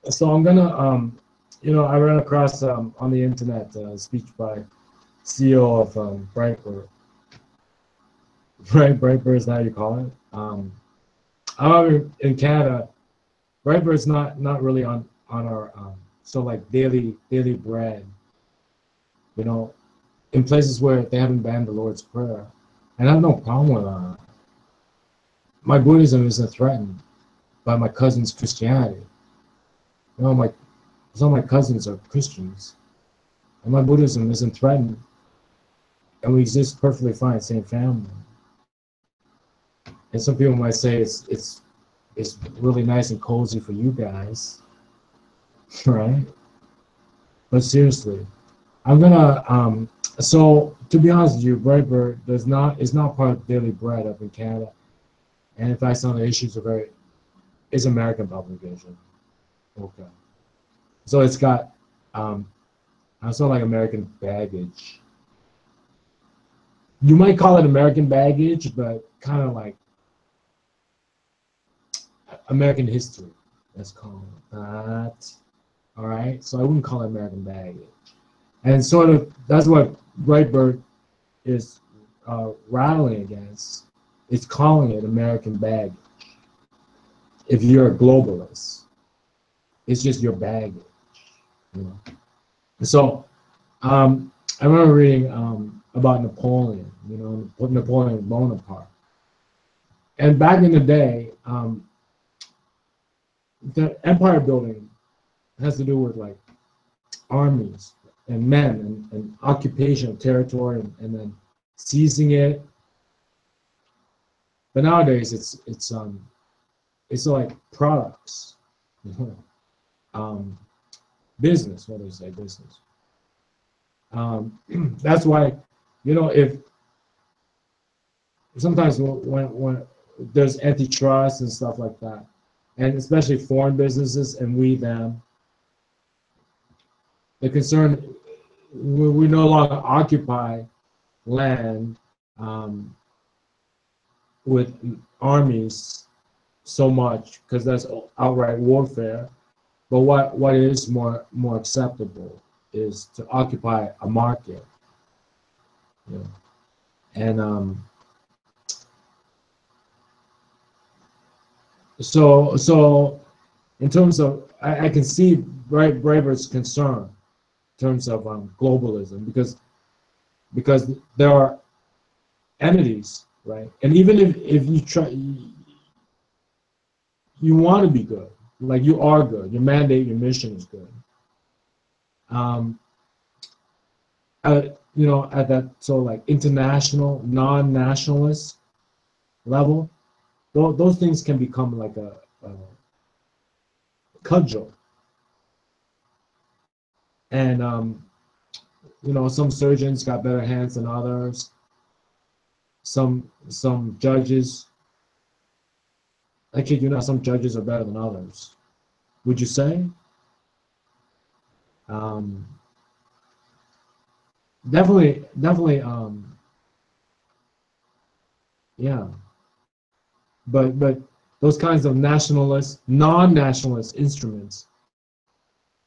So I'm gonna, I ran across on the internet a speech by CEO of Brightbird. Right, Brightbird is how you call it. However, in Canada, Brightbird's not really on our so like daily bread. You know, in places where they haven't banned the Lord's Prayer, and I have no problem with that. My Buddhism isn't threatened by my cousin's Christianity. You know, some of my cousins are Christians, and my Buddhism isn't threatened, and we exist perfectly fine, same family. And some people might say it's really nice and cozy for you guys, right? But seriously, I'm gonna so to be honest with you, Brightbird is not part of daily bread up in Canada, and in fact some of the issues are it's American publication. Okay, so it's got sort of like American baggage. You might call it American baggage, but kind of like American history. Let's call it that. All right, so I wouldn't call it American baggage. And sort of that's what Brightbird is rattling against. It's calling it American baggage. If you're a globalist, it's just your baggage. You know? So I remember reading about Napoleon, Napoleon Bonaparte. And back in the day, the empire building has to do with like armies and men and occupation of territory and then seizing it. But nowadays it's like products, business. What do you say, business? That's why, if sometimes when there's antitrust and stuff like that, and especially foreign businesses and we them, the concern, we no longer occupy land with armies so much because that's outright warfare. But what is more acceptable is to occupy a market. And so in terms of, I can see Braver's concern in terms of globalism because there are entities, right? And even if you try, you want to be good, like you are good, your mandate, your mission is good. At that sort of like international, non-nationalist level, those things can become like a cudgel. And some surgeons got better hands than others. Some judges, I kid you not, some judges are better than others. Would you say? Definitely, yeah. But those kinds of nationalist, non-nationalist instruments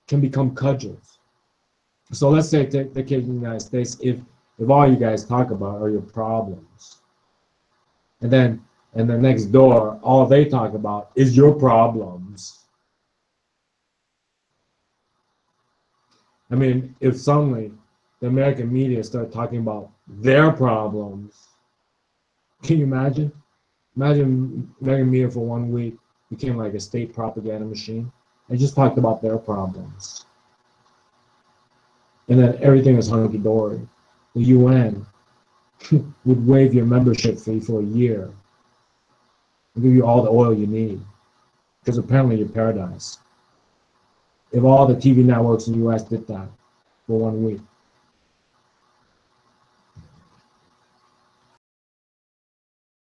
can become cudgels. So let's say take the case in the United States, if all you guys talk about are your problems, and then next door, all they talk about is your problems. I mean, if suddenly the American media start talking about their problems, can you imagine? Imagine American media for 1 week became like a state propaganda machine and just talked about their problems. And then everything was hunky-dory. The UN would waive your membership fee for a year and give you all the oil you need, because apparently you're paradise. If all the TV networks in the US did that for 1 week.